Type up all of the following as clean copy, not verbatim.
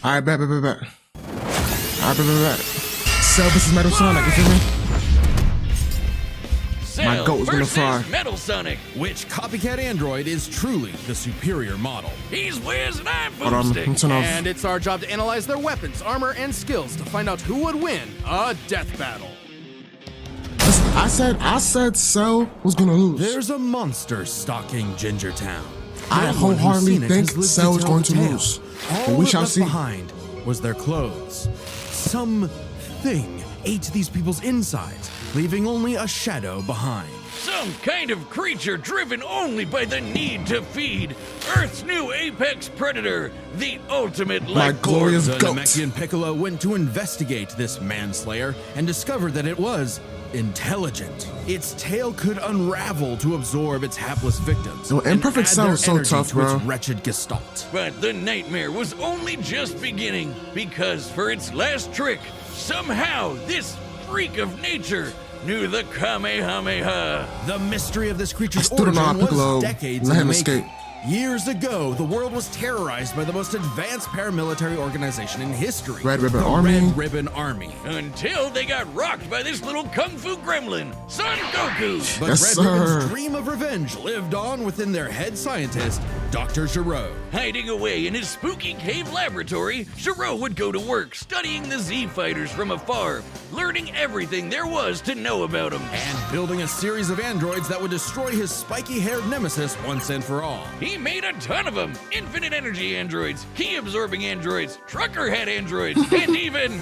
Alright, bet. Alright, bet. Cell versus Metal Sonic, you feel me? My goat is gonna fry. Metal Sonic. Which copycat android is truly the superior model? He's Wiz and I'm Hold on, Boomstick. turn off. And it's our job to analyze their weapons, armor, and skills to find out who would win a death battle. I said Cell was gonna lose. There's a monster stalking Gingertown. I wholeheartedly think Cell is going to lose. But we shall see. Behind was their clothes. Something ate these people's insides, leaving only a shadow behind. Some kind of creature driven only by the need to feed. Earth's new apex predator, the ultimate My life glorious The goat. Namekian Piccolo went to investigate this manslayer and discovered that it was intelligent. Its tail could unravel to absorb its hapless victims. Yo, and Imperfect add Cell their is so energy tough, to bro. its wretched gestalt. But the nightmare was only just beginning, because for its last trick, somehow this freak of nature knew the Kamehameha. The mystery of this creature's I still don't know how origin Piccolo was decades let in him the making. escape. Years ago, the world was terrorized by the most advanced paramilitary organization in history. Red Ribbon the Army? Red Ribbon Army. Until they got rocked by this little kung fu gremlin, Son Goku. But Yes, Red Ribbon's sir. dream of revenge lived on within their head scientist, Dr. Giro. Hiding away in his spooky cave laboratory, Giro would go to work studying the Z fighters from afar, learning everything there was to know about them. And building a series of androids that would destroy his spiky-haired nemesis once and for all. He made a ton of them. Infinite energy androids, key-absorbing androids, trucker head androids, and even...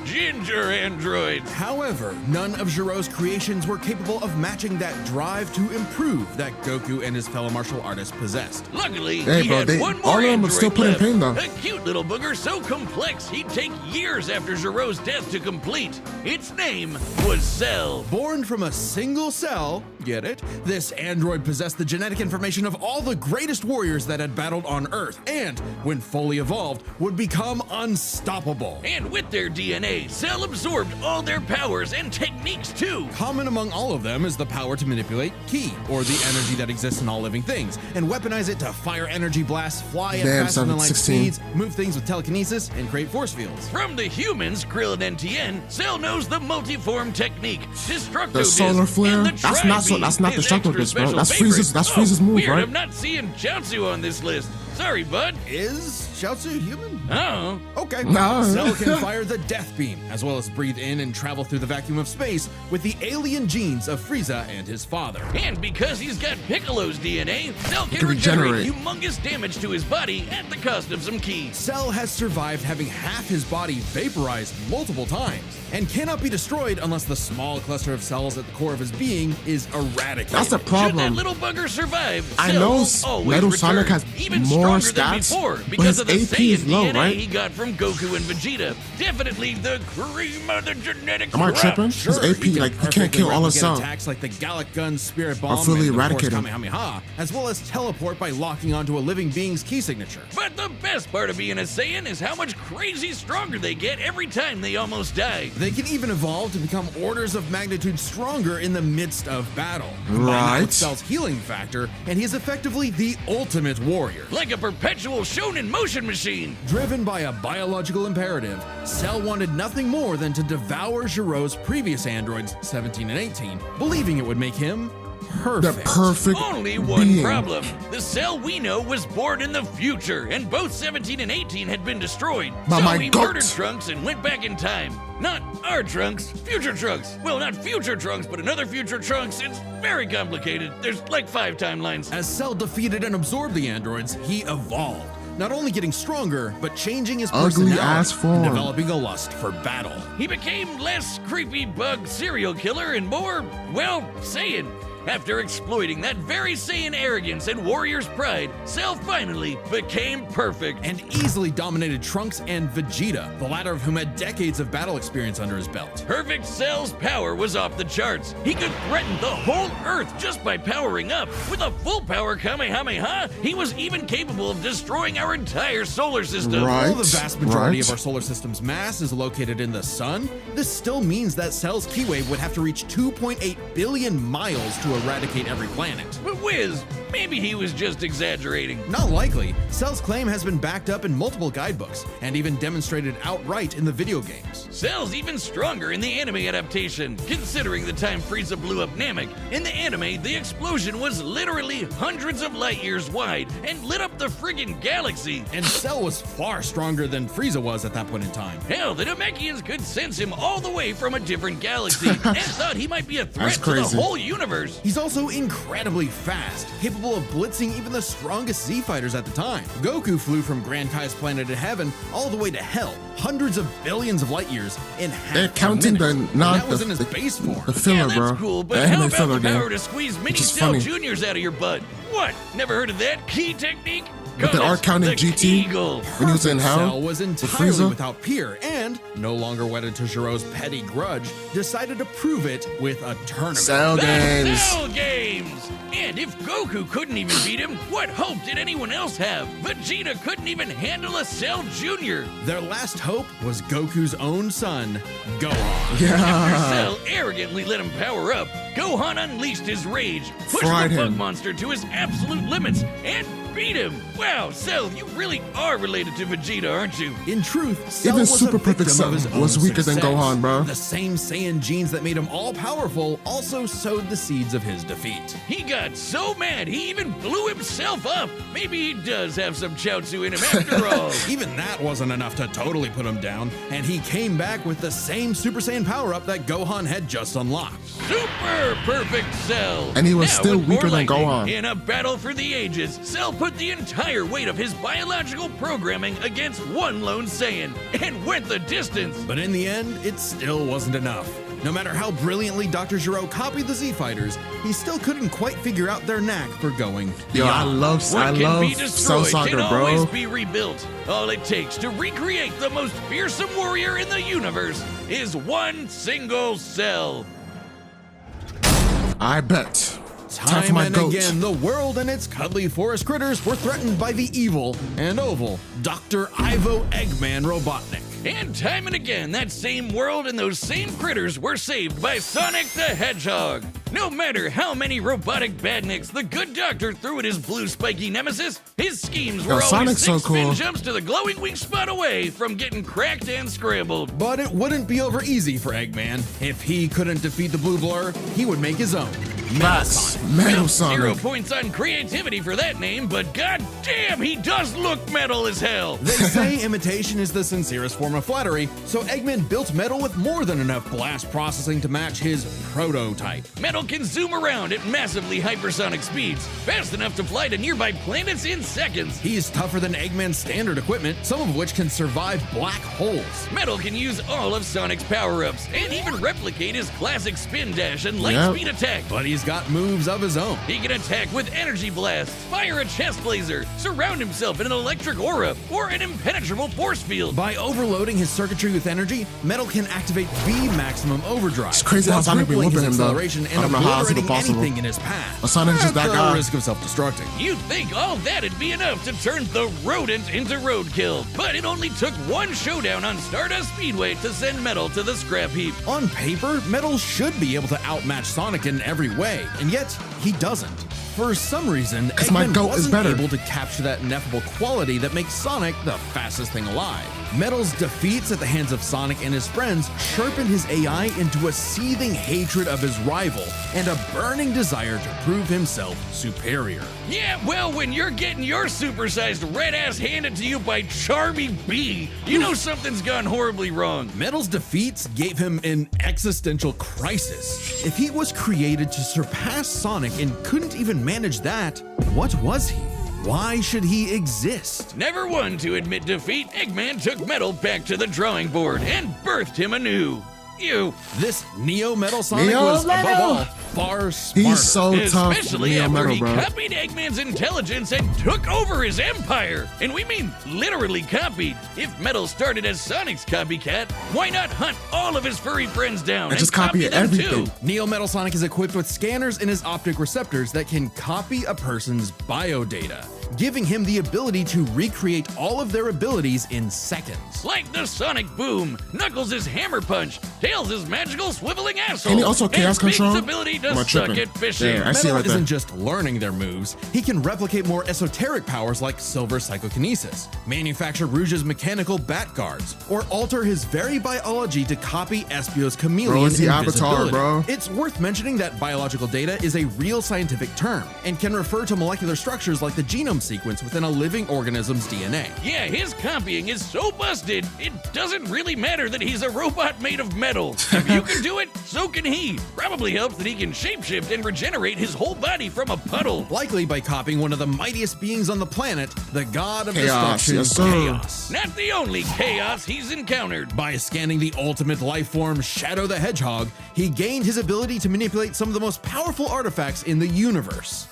ginger androids. However, none of Giro's creations were capable of matching that drive to improve that Goku and his fellow martial artists possessed. Luckily, Hey, he bro, had one all more of them are android still putting left. pain, though. A cute little booger so complex he'd take years after Giro's death to complete. Its name was Cell. Born from a single cell, get it? This android possessed the genetic information of all the greatest warriors that had battled on Earth, and, when fully evolved, would become unstoppable. And with their DNA, Cell absorbed all their powers and techniques too. Common among all of them is the power to manipulate ki, or the energy that exists in all living things, and weaponize it to fire energy blasts, fly at Damn, faster than light 16. speeds, move things with telekinesis, and create force fields. From the humans, Krillin and Tien, Cell knows the multiform technique, Destructo The solar Disc, flare? and the That's not Tri-Beam, that's not his Destructo extra Disc, bro. special That's favorite. Frieza's move, Weird, right? I'm not seeing Chaozu on this list. Sorry, bud. Is Xiaozu human? Oh. Okay. No. Cell can fire the Death Beam, as well as breathe in and travel through the vacuum of space with the alien genes of Frieza and his father. And because he's got Piccolo's DNA, Cell can can regenerate regenerate. humongous damage to his body at the cost of some ki. Cell has survived having half his body vaporized multiple times, and cannot be destroyed unless the small cluster of cells at the core of his being is eradicated. That's the Should that problem. little bugger survive, I Cell know will s- always Metal return, Sonic has even more stronger than stats, before but because his of the AP is Saiyan low, DNA right? he got from Goku and Vegeta. Definitely the cream of the genetic Am I crop. tripping? His AP, he can like, he can't perfectly kill all his replicate cells. attacks like the Gallic Gun, Spirit Bomb, fully and of course eradicate him. Kamehameha, as well as teleport by locking onto a living being's key signature. But the best part of being a Saiyan is how much crazy stronger they get every time they almost die. They can even evolve to become orders of magnitude stronger in the midst of battle. Combine that Right. with Cell's healing factor, and he is effectively the ultimate warrior. Like a perpetual shonen motion machine. Driven by a biological imperative, Cell wanted nothing more than to devour Giro's previous androids, 17 and 18, believing it would make him The perfect. perfect Only one being. problem. The Cell we know was born in the future, and both 17 and 18 had been destroyed. But so my he goat. murdered Trunks and went back in time. Not our Trunks, future Trunks. Well, not future Trunks, but another future Trunks. It's very complicated. There's like 5 timelines. As Cell defeated and absorbed the androids, he evolved. Not only getting stronger, but changing his Ugly personality ass and form. developing a lust for battle. He became less creepy bug serial killer and more, well, Saiyan. After exploiting that very Saiyan arrogance and warrior's pride, Cell finally became perfect. And easily dominated Trunks and Vegeta, the latter of whom had decades of battle experience under his belt. Perfect Cell's power was off the charts. He could threaten the whole Earth just by powering up. With a full power Kamehameha, he was even capable of destroying our entire solar system. Right. Although the vast majority right. of our solar system's mass is located in the sun, this still means that Cell's key wave would have to reach 2.8 billion miles to eradicate every planet. But Wiz, maybe he was just exaggerating. Not likely. Cell's claim has been backed up in multiple guidebooks and even demonstrated outright in the video games. Cell's even stronger in the anime adaptation, considering the time Frieza blew up Namek. In the anime, the explosion was literally hundreds of light years wide and lit up the friggin' galaxy. And Cell was far stronger than Frieza was at that point in time. Hell, the Namekians could sense him all the way from a different galaxy and thought he might be a threat to the whole universe. He's also incredibly fast, capable of blitzing even the strongest Z fighters at the time. Goku flew from Grand Kai's planet of heaven all the way to hell, hundreds of billions of light years in half They're counting a minute. the not And that was in his base form. the filler, Yeah, that's bro. cool, The but anime how about filler the power game. to squeeze mini Which is Cell funny. Juniors out of your butt? What? Never heard of that key technique? But they Call are it counting the GT Eagle. when he was in hell. Cell was with entirely Frieza. without peer and, no longer wedded to Jiro's petty grudge, decided to prove it with a tournament. Cell The games. Cell Games! And if Goku couldn't even beat him, what hope did anyone else have? Vegeta couldn't even handle a Cell Jr. Their last hope was Goku's own son, Gohan. After Yeah. Cell arrogantly let him power up, Gohan unleashed his rage, pushed Fried the bug him. monster to his absolute limits, and beat him. Wow, Cell, you really are related to Vegeta, aren't you? In truth, Cell Even was Super a Perfect victim Cell of his was own weaker than success. Gohan, bro. The same Saiyan genes that made him all-powerful also sowed the seeds of his defeat. He got so mad he even blew himself up. Maybe he does have some Chaozu in him after all. Even that wasn't enough to totally put him down, and he came back with the same Super Saiyan power-up that Gohan had just unlocked. Super Perfect Cell! And he was Now, still with more weaker than lightning, Gohan. In a battle for the ages, Cell put the entire weight of his biological programming against one lone Saiyan and went the distance. But in the end, it still wasn't enough. No matter how brilliantly Dr. Gero copied the Z Fighters, he still couldn't quite figure out their knack for going Yo, I beyond. love What can be Cell destroyed Saga, can always bro. be rebuilt. All it takes to recreate the most fearsome warrior in the universe is one single cell. I bet. Time for Time my and goat. again, the world and its cuddly forest critters were threatened by the evil and oval Dr. Ivo Eggman Robotnik. And time and again, that same world and those same critters were saved by Sonic the Hedgehog. No matter how many robotic badniks the good doctor threw at his blue spiky nemesis, his schemes were Yo, always Sonic's so 6 spin cool. jumps to the glowing weak spot away from getting cracked and scrambled. But it wouldn't be over easy for Eggman. If he couldn't defeat the blue blur, he would make his own. Facts. Metal Well, 0 Sonic. points on creativity for that name, but god damn, he does look metal as hell. They say imitation is the sincerest form of flattery, so Eggman built Metal with more than enough blast processing to match his prototype. Metal can zoom around at massively hypersonic speeds, fast enough to fly to nearby planets in seconds. He's tougher than Eggman's standard equipment, some of which can survive black holes. Metal can use all of Sonic's power-ups and even replicate his classic spin dash and light Yep. speed attack. But he's got moves of his own. He can attack with energy blasts, fire a chest laser, surround himself in an electric aura, or an impenetrable force field. By overloading his circuitry with energy, Metal can activate V maximum overdrive. It's crazy how while Sonic be crippling whooping his him, though. acceleration I and don't know how it's even obliterating possible. anything in his path. But Sonic's just At that the guy. risk of self-destructing. You'd think all that'd be enough to turn the rodent into roadkill, but it only took one showdown on Stardust Speedway to send Metal to the scrap heap. On paper, Metal should be able to outmatch Sonic in every way, and yet he doesn't. For some reason, 'Cause my Eggman goat is wasn't better. able to capture that ineffable quality that makes Sonic the fastest thing alive. Metal's defeats at the hands of Sonic and his friends sharpened his AI into a seething hatred of his rival and a burning desire to prove himself superior. Yeah, well, when you're getting your supersized red ass handed to you by Charmy B, you know something's gone horribly wrong. Metal's defeats gave him an existential crisis. If he was created to surpass Sonic and couldn't even manage that, what was he? Why should he exist? Never one to admit defeat, Eggman took Metal back to the drawing board and birthed him anew. You. This Neo Metal Sonic Neo was, Metal! above all, far smarter. He's so tough. Especially Neo after Metal, he bro. copied Eggman's intelligence and took over his empire. And we mean literally copied. If Metal started as Sonic's copycat, why not hunt all of his furry friends down And just copy them everything. too? Neo Metal Sonic is equipped with scanners in his optic receptors that can copy a person's biodata. giving him the ability to recreate all of their abilities in seconds. Like the sonic boom, Knuckles' hammer punch, Tails' magical swiveling asshole, And he also chaos Big's control? ability to Am I suck tripping? at fishing. Yeah, I see it Metal right there. isn't just learning their moves, he can replicate more esoteric powers like silver psychokinesis, manufacture Rouge's mechanical bat guards, or alter his very biology to copy Espio's chameleon Bro, it's the invisibility. Avatar, bro. It's worth mentioning that biological data is a real scientific term and can refer to molecular structures like the genome sequence within a living organism's DNA. Yeah, his copying is so busted, it doesn't really matter that he's a robot made of metal. If you can do it, so can he. Probably helps that he can shapeshift and regenerate his whole body from a puddle. Likely by copying one of the mightiest beings on the planet, the god of Chaos, destruction, yes, sir. Chaos. Not the only chaos he's encountered. By scanning the ultimate life form, Shadow the Hedgehog, he gained his ability to manipulate some of the most powerful artifacts in the universe.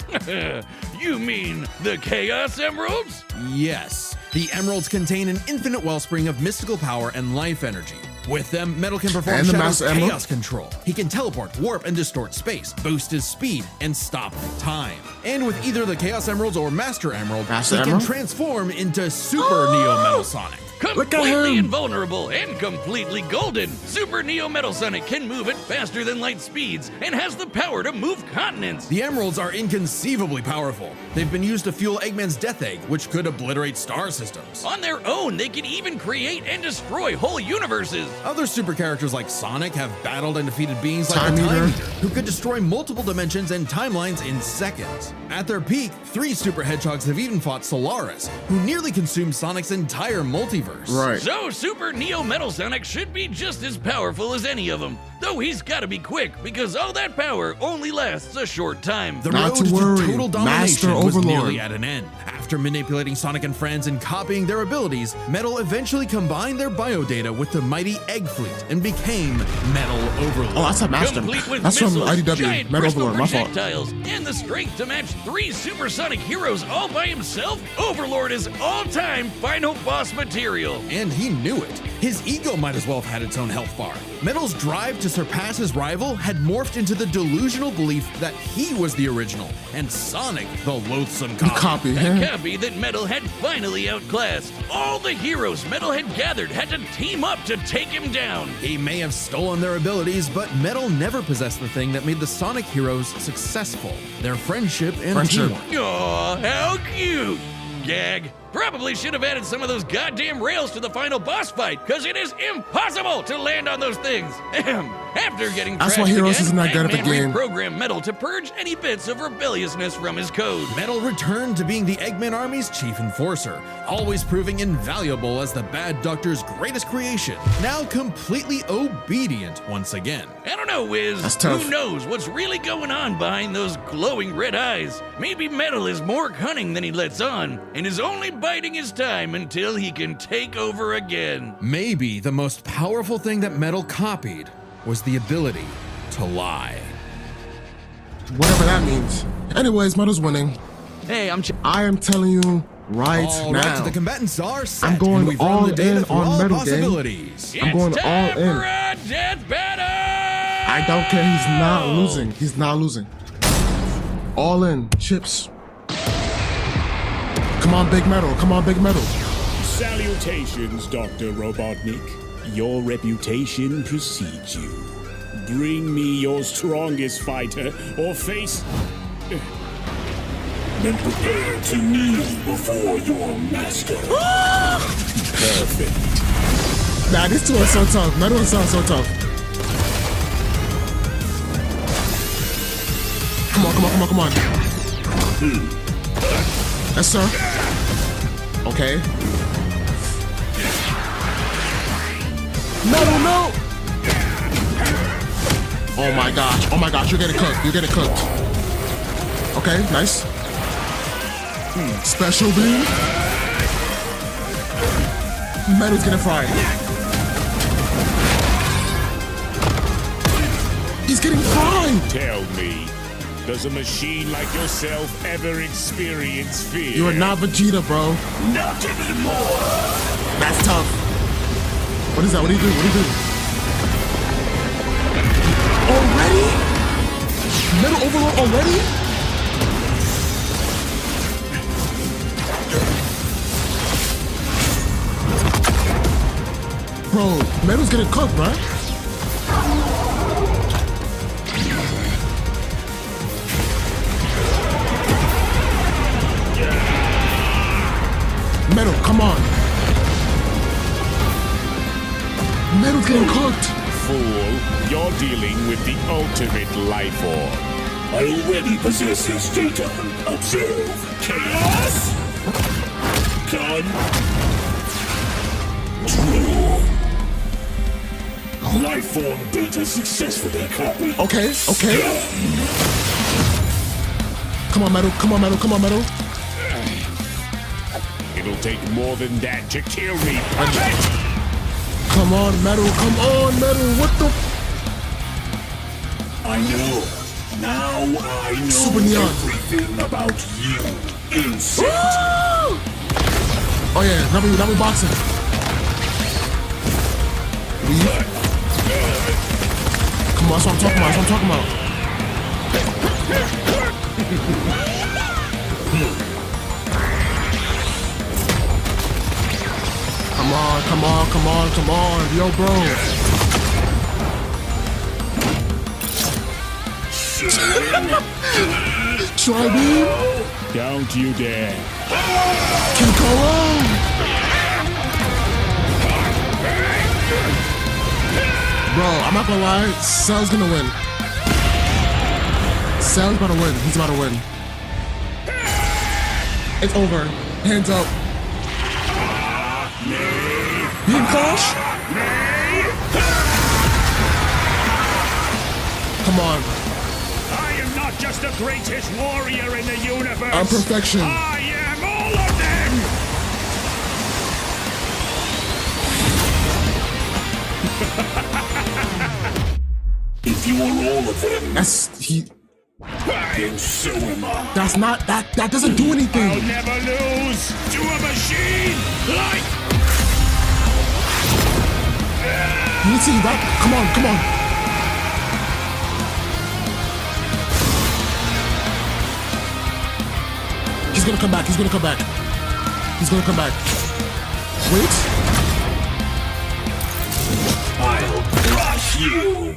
You mean the Chaos Emeralds? Yes, the emeralds contain an infinite wellspring of mystical power and life energy. With them, Metal can perform And the Shadow's Master Emerald? chaos control. He can teleport, warp, and distort space, boost his speed, and stop time. And with either the Chaos Emeralds or Master Emerald, Master he Emerald? can transform into Super Neo Metal Sonic. Look at Completely him. invulnerable and completely golden, Super Neo Metal Sonic can move at faster than light speeds and has the power to move continents. The emeralds are inconceivably powerful. They've been used to fuel Eggman's Death Egg, which could obliterate star systems. On their own, they can even create and destroy whole universes. Other super characters like Sonic have battled and defeated beings like Time the Time Eater. Eater, who could destroy multiple dimensions and timelines in seconds. At their peak, 3 super hedgehogs have even fought Solaris, who nearly consumed Sonic's entire multiverse. Right. So Super Neo Metal Sonic should be just as powerful as any of them, though he's gotta be quick because all that power only lasts a short time. The Not road to worry, total Master domination was Overlord. nearly at an end. After manipulating Sonic and friends and copying their abilities, Metal eventually combined their biodata with the mighty Egg Fleet and became Metal Overlord. Oh, that's a Master. Complete with That's from missiles, IDW. giant Metal crystal Overlord, my fault. projectiles, and the strength to match 3 supersonic heroes all by himself, Overlord is all-time final boss material. And he knew it. His ego might as well have had its own health bar. Metal's drive to surpass his rival had morphed into the delusional belief that he was the original, and Sonic the loathsome copy. Copy. A copy that Metal had finally outclassed. All the heroes Metal had gathered had to team up to take him down. He may have stolen their abilities, but Metal never possessed the thing that made the Sonic heroes successful: their friendship and Friendship. teamwork. Aw, how cute! Gag. Probably should have added some of those goddamn rails to the final boss fight, because it is impossible to land on those things. Ahem. After getting That's why trashed Heroes again, is not good at the Eggman game. reprogrammed Metal to purge any bits of rebelliousness from his code. Metal returned to being the Eggman Army's chief enforcer, always proving invaluable as the Bad Doctor's greatest creation, now completely obedient once again. I don't know, Wiz. That's tough. Who knows what's really going on behind those glowing red eyes? Maybe Metal is more cunning than he lets on, and is only biding his time until he can take over again. Maybe the most powerful thing that Metal copied was the ability to lie. Whatever that means. Anyways, Metal's winning. Hey, I am telling you right All now. right, so the combatants are set, I'm going and we've all run the data in through on all Metal, gang. possibilities. I'm going It's all time in. for a death battle! I don't care. He's not losing. He's not losing. All in. Chips. Come on, Big Metal. Come on, Big Metal. Salutations, Dr. Robotnik. Your reputation precedes you. Bring me your strongest fighter, or face... Then prepare to kneel before your master. Perfect. Nah, this two is so tough. Metal sounds so tough. Come on, come on, come on, come on. Yes, sir. Okay. Metal, no! Oh my gosh, you're getting cooked, you're getting cooked. Okay, nice. Special beam. Metal's getting fried. He's getting fried! Tell me, does a machine like yourself ever experience fear? You are not Vegeta, bro. Not anymore. That's tough. What is that? What do you do? What do you do? Already? Metal Overlord already? Bro, Metal's getting cooked, right? Metal, come on. Metal's getting cooked. Fool, you're dealing with the ultimate life form. I already possess his data. Observe. Chaos. Control. Life form data successfully copied. Okay. Come on, Metal. Come on, Metal. Come on, Metal. It'll take more than that to kill me, puppet! Come on, Metal. Come on, Metal. What the? I know. Now I know Super Neon. everything about you, insect. Oh yeah, now we boxing. Come on, that's what I'm talking about. That's what I'm talking about. Come on. Yo, bro. Try me. Don't you dare. Keep going. Bro, I'm not gonna lie. Cell's gonna win. Cell's about to win. He's about to win. It's over. Hands up. Beam Flash? Come on. I am not just the greatest warrior in the universe. I'm perfection. I am all of them. If you are all of them, That's he. then so am I. That's not that. That doesn't do I'll anything. never lose to a machine like... You see that? Come on. He's gonna come back. Wait. I'll crush you.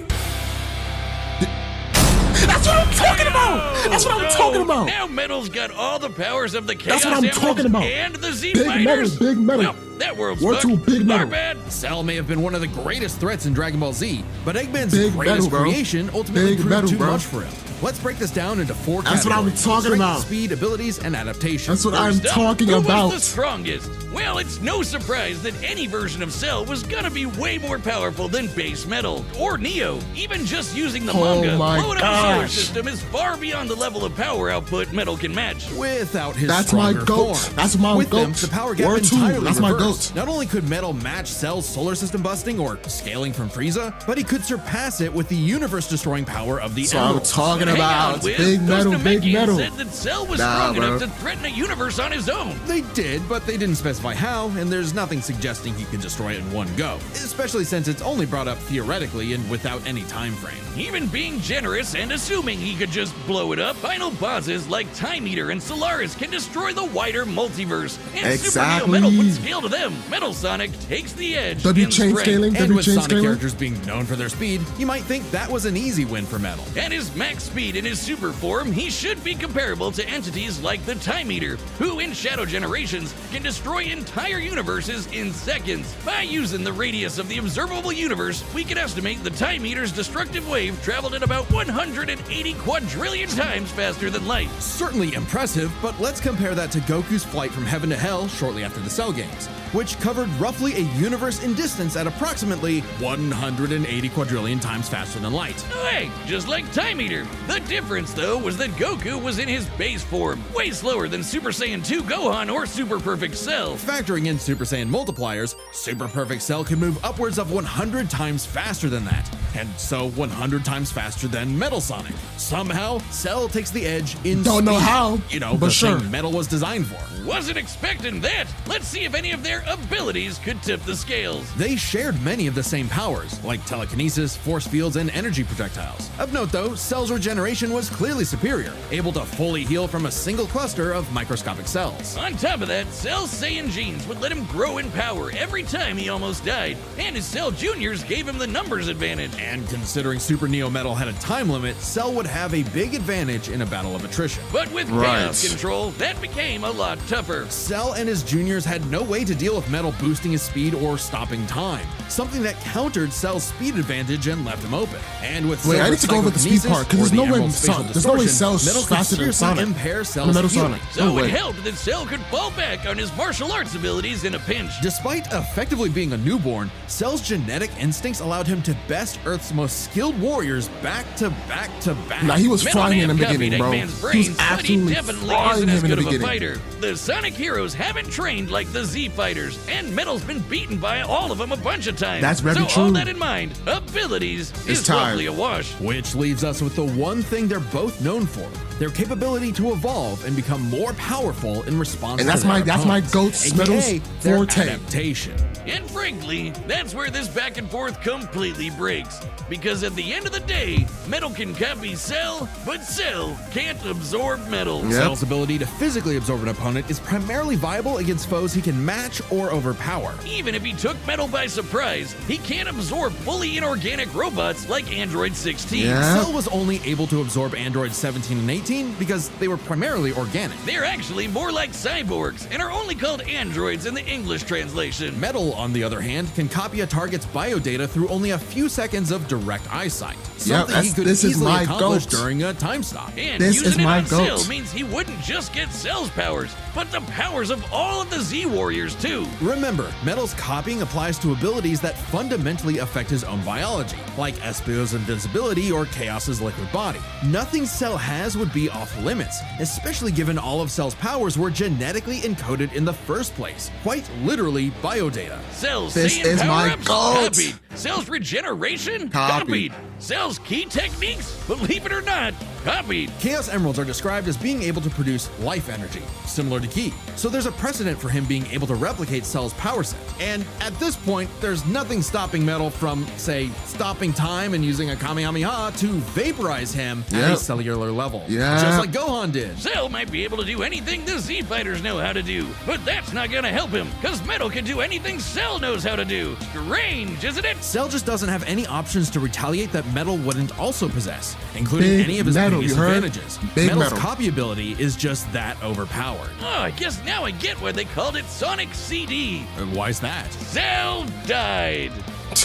That's what I'm talking about. Now Metal's got all the powers of the Chaos That's what I'm Emeralds talking about. and the Z Big Fighters. Metal. Well, that world's We're too fucked. Big Metal. Our bad. Cell may have been one of the greatest threats in Dragon Ball Z, but Eggman's Big greatest metal, bro. creation ultimately Big proved metal, too bro. much for him. Let's break this down into 4 That's what I'm categories. talking Strength, about. Speed, abilities, and adaptation. That's what I'm First up, talking who about. was the strongest? Well, it's no surprise that any version of Cell was gonna be way more powerful than base Metal or Neo. Even just using the Oh manga, my blowing up the solar gosh. system is far beyond the level of power output Metal can match. Without his That's my stronger goat. form. That's my With them, goat. the power gap Word two. entirely That's my reversed. goat. Not only could Metal match Cell's solar system busting or scaling from Frieza, but he could surpass it with the universe-destroying power of the So I'm Emeralds. talking Hang on, about Wiz. big Those metal, big Namekians metal. said that Cell was Nah, strong bro. enough to threaten a universe on his own. They did, but they didn't specify how, and there's nothing suggesting he could destroy it in one go, especially since it's only brought up theoretically and without any time frame. Even being generous and assuming he could just blow it up, final bosses like Time Eater and Solaris can destroy the wider multiverse. And Super Neo Exactly. Metal would scale to them. Metal Sonic takes the edge. W in chain strength. scaling. And W with chain Sonic scaling. characters being known for their speed, you might think that was an easy win for Metal. At his max speed in his super form, he should be comparable to entities like the Time Eater, who in Shadow Generations can destroy entire universes in seconds. By using the radius of the observable universe, we can estimate the Time Eater's destructive wave traveled at about 180 quadrillion times faster than light. Certainly impressive, but let's compare that to Goku's flight from heaven to hell shortly after the Cell games, which covered roughly a universe in distance at approximately 180 quadrillion times faster than light. Hey, just like Time Eater. The difference, though, was that Goku was in his base form, way slower than Super Saiyan 2 Gohan or Super Perfect Cell. Factoring in Super Saiyan multipliers, Super Perfect Cell can move upwards of 100 times faster than that, and so 100 times faster than Metal Sonic. Somehow, Cell takes the edge in Don't know speed. how, You know, but the sure. thing Metal was designed for. Wasn't expecting that. Let's see if any of their abilities could tip the scales. They shared many of the same powers, like telekinesis, force fields, and energy projectiles. Of note though, Cell's regeneration was clearly superior, able to fully heal from a single cluster of microscopic cells. On top of that, Cell's Saiyan genes would let him grow in power every time he almost died, and his Cell Juniors gave him the numbers advantage. And considering Super Neo Metal had a time limit, Cell would have a big advantage in a battle of attrition. But with chaos control, that became a lot tougher. Cell and his juniors had no way to deal with Metal boosting his speed or stopping time, something that countered Cell's speed advantage and left him open. And with Wait, I need to go over the speed part, because there's no way Cell's Metal could faster than seriously Sonic. impair Cell's Metal healing. Sonic. So No it way. helped that Cell could fall back on his martial arts abilities in a pinch. Despite effectively being a newborn, Cell's genetic instincts allowed him to best Earth's most skilled warriors back to back to back. Nah, he was Metal frying in the Man beginning, copied bro. Eggman's He was brains, but he absolutely definitely frying isn't as him in good the of a beginning. fighter. The Sonic heroes haven't trained like the Z fighters, and Metal's been beaten by all of them a bunch of times. That's very so true. all that in mind, abilities is time. roughly a wash. Which leaves us with the one thing they're both known for: their capability to evolve and become more powerful in response And to that's their my opponents, GOAT's aka Metal's their forte. adaptation. And frankly, that's where this back and forth completely breaks. Because at the end of the day, Metal can copy Cell, but Cell can't absorb Metal. Yep. Cell's ability to physically absorb an opponent is primarily viable against foes he can match or overpower. Even if he took Metal by surprise, he can't absorb fully inorganic robots like Android 16. Yeah. Cell was only able to absorb Androids 17 and 18 because they were primarily organic. They're actually more like cyborgs and are only called androids in the English translation. Metal, on the other hand, can copy a target's biodata through only a few seconds of direct eyesight, something he could this is easily my accomplish GOAT. during a time stop. And This using is it my on Cell GOAT. means he wouldn't just get Cell's powers, but the powers of all of the Z Warriors too. Remember, Metal's copying applies to abilities that fundamentally affect his own biology, like Espio's invincibility or Chaos's liquid body. Nothing Cell has would be off limits, especially given all of Cell's powers were genetically encoded in the first place, quite literally biodata. Cell's This Saiyan is my power-ups? GOAT. Copied. Cell's regeneration? Copied. Cell's key techniques? Believe it or not, copied. Chaos Emeralds are described as being able to produce life energy, similar to Ki, so there's a precedent for him being able to replicate Cell's power set. And at this point, there's nothing stopping Metal from, say, stopping time and using a Kamehameha to vaporize him at a Yep. cellular level. Yeah. Just like Gohan did. Cell might be able to do anything the Z fighters know how to do, but that's not gonna help him, because Metal can do anything Cell knows how to do. Strange, isn't it? Cell just doesn't have any options to retaliate that Metal wouldn't also possess, including Big any of his Metal, previous you heard? advantages. Big Metal's Metal. copy ability is just that overpowered. Oh, I guess now I get why they called it Sonic CD. And why's that? Cell died.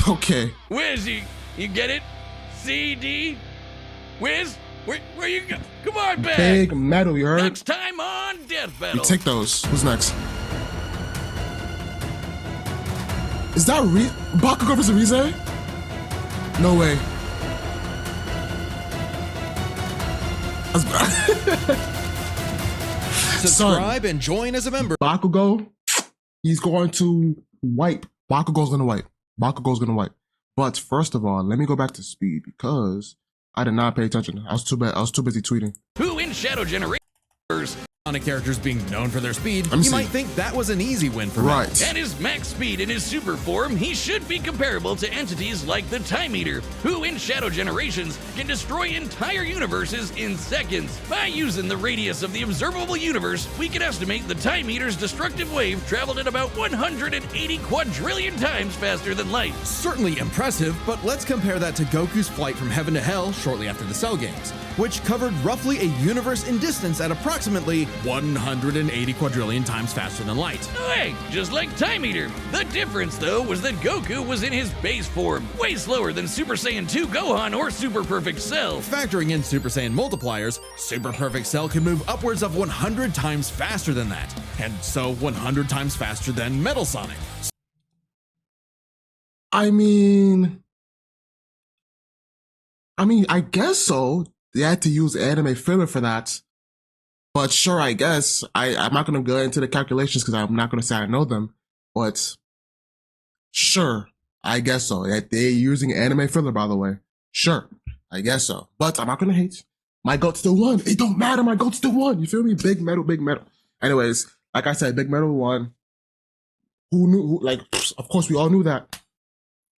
Okay. Wiz, you get it? CD? Wiz, where you go? Come on back. Big Metal, you heard? Next time on Death Battle. You take those. Who's next? Is that Bakugo vs. Rize? No way. Subscribe and join as a member. Bakugo, he's going to wipe. Bakugo's gonna wipe. Bakugo's gonna wipe. But first of all, let me go back to speed because I did not pay attention. I was too busy tweeting. Who in Shadow Generation Sonic characters being known for their speed, me you see. might think that was an easy win for Metal. Right. At his max speed in his super form, he should be comparable to entities like the Time Eater, who in Shadow Generations can destroy entire universes in seconds. By using the radius of the observable universe, we can estimate the Time Eater's destructive wave traveled at about 180 quadrillion times faster than light. Certainly impressive, but let's compare that to Goku's flight from heaven to hell shortly after the Cell games, which covered roughly a universe in distance at approximately 180 quadrillion times faster than light. Hey, just like Time Eater. The difference, though, was that Goku was in his base form, way slower than Super Saiyan 2 Gohan or Super Perfect Cell. Factoring in Super Saiyan multipliers, Super Perfect Cell can move upwards of 100 times faster than that, and so 100 times faster than Metal Sonic. I mean, I guess so. They had to use anime filler for that. But sure, I guess. I'm not going to go into the calculations because I'm not going to say I know them. But sure, I guess so. That they're using anime filler, by the way. Sure, I guess so. But I'm not going to hate. My GOAT still won. It don't matter. My GOAT still won. You feel me? Big Metal, Big Metal. Anyways, like I said, Big Metal won. Who knew? Like, of course, we all knew that.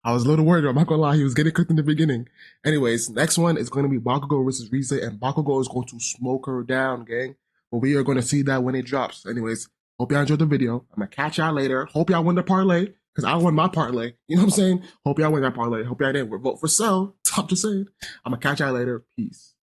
I was a little worried. I'm not gonna lie, he was getting cooked in the beginning. Anyways, next one is gonna be Bakugo versus Rize, and Bakugo is going to smoke her down, gang. But we are gonna see that when it drops. Anyways, hope y'all enjoyed the video. I'm gonna catch y'all later. Hope y'all win the parlay, because I won my parlay. You know what I'm saying? Hope y'all win that parlay. Hope y'all didn't vote for Cell. Stop just saying. I'm gonna catch y'all later. Peace.